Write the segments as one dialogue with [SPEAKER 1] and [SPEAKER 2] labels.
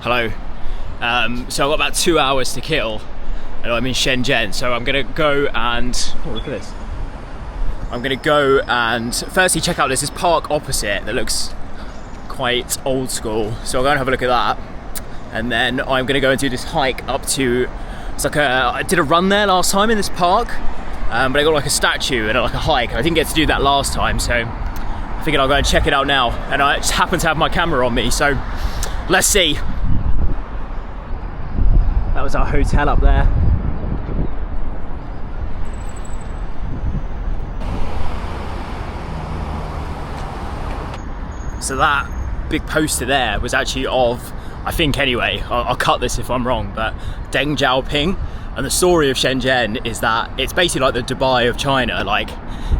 [SPEAKER 1] Hello. So I've got about 2 hours to kill. I'm in Shenzhen, so I'm gonna go and look at this. I'm gonna go and firstly check out this park opposite that looks quite old school. So I'll go and have a look at that, and then I'm gonna go and do this hike up to. It's like I did a run there last time in this park, but I got like a statue and like a hike. And I didn't get to do that last time, so I figured I'll go and check it out now. And I just happen to have my camera on me, so let's see. That was our hotel up there. So that big poster there was actually of, I think anyway, I'll cut this if I'm wrong, but Deng Xiaoping. And the story of Shenzhen is that it's basically like the Dubai of China. Like,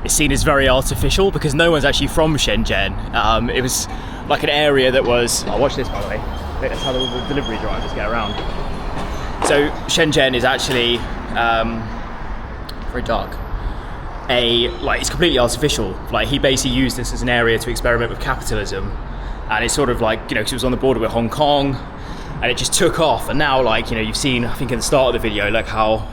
[SPEAKER 1] it's seen as very artificial because no one's actually from Shenzhen. It was like an area that was, watch this by the way, I think that's how the delivery drivers get around. So Shenzhen is actually very dark. It's completely artificial. Like, he basically used this as an area to experiment with capitalism, and it's sort of like, you know, because it was on the border with Hong Kong, and it just took off. And now, like, you know, you've seen, I think in the start of the video, like how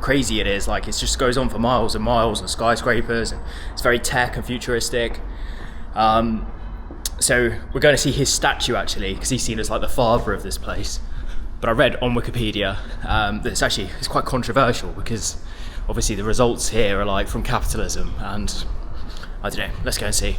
[SPEAKER 1] crazy it is. Like, it just goes on for miles and miles, and skyscrapers, and it's very tech and futuristic. So we're going to see his statue actually, because he's seen as like the father of this place. But I read on Wikipedia that it's quite controversial because obviously the results here are like from capitalism, and I don't know, let's go and see.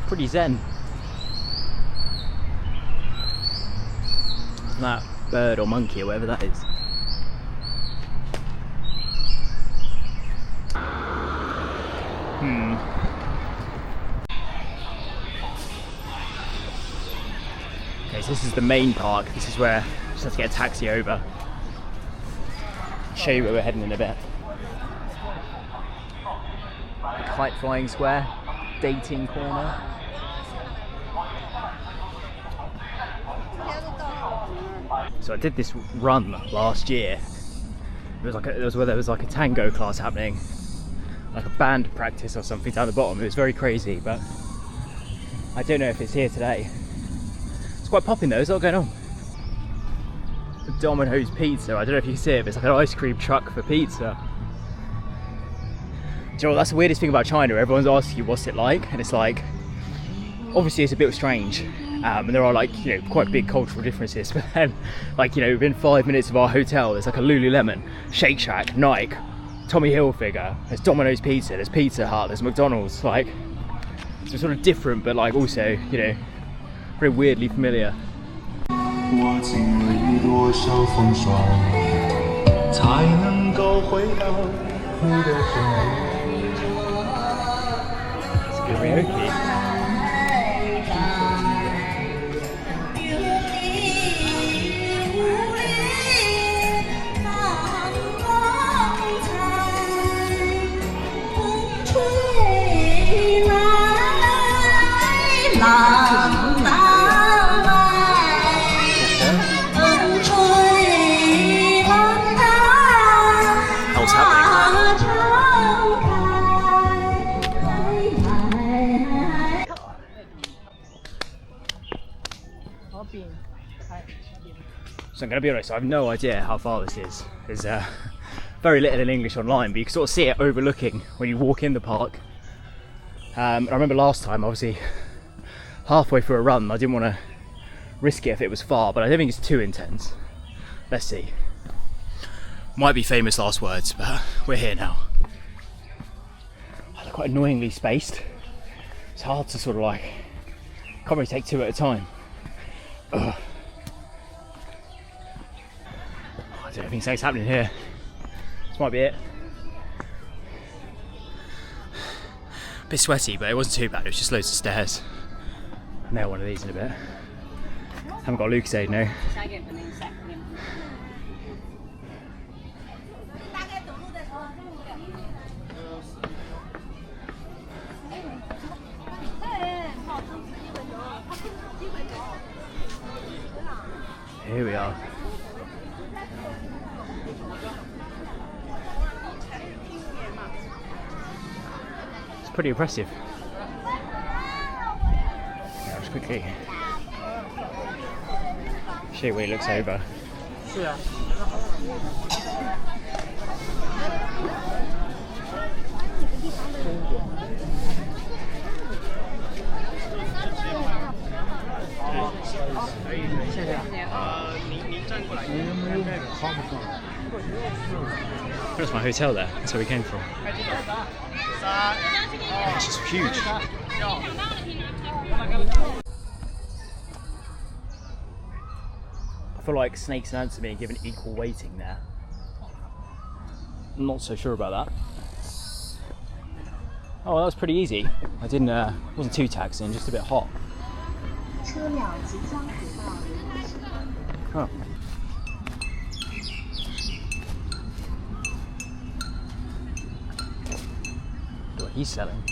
[SPEAKER 1] Pretty zen. That bird or monkey or whatever that is. Okay, so this is the main park. This is where I just have to get a taxi over. I'll show you where we're heading in a bit. The kite flying square, dating corner. So I did this run last year. It was where there was like a tango class happening, like a band practice or something down the bottom. It was very crazy, but I don't know if it's here today. It's quite popping though. There's a lot going on. The Domino's pizza. I don't know if you can see it, but it's like an ice cream truck for pizza. Do you know what, that's the weirdest thing about China. Everyone's asking you what's it like, and it's like, obviously it's a bit strange. And there are, like, you know, quite big cultural differences, but then, like, you know, within 5 minutes of our hotel there's like a Lululemon, Shake Shack, Nike, Tommy Hilfiger, there's Domino's Pizza, there's Pizza Hut, there's McDonald's. Like, it's sort of different, but like also, you know, very weirdly familiar. It's karaoke. So I'm going to be honest, I have no idea how far this is. There's very little in English online, but you can sort of see it overlooking when you walk in the park. I remember last time, obviously, halfway through a run, I didn't want to risk it if it was far, but I don't think it's too intense. Let's see. Might be famous last words, but we're here now. They're quite annoyingly spaced. It's hard to sort of like, can't really take two at a time. Ugh. don't think something's happening here. This might be it. A bit sweaty, but it wasn't too bad. It was just loads of stairs. I'll nail one of these in a bit. Haven't got a Lucasade now. Here we are. It's pretty impressive. Yeah, just quickly show you what it looks over. That's my hotel there. That's where we came from. It's just huge. I feel like snakes and ants are being given equal weighting there. I'm not so sure about that. Oh, that was pretty easy. I didn't. Wasn't too taxing, just a bit hot. Oh. What he's selling.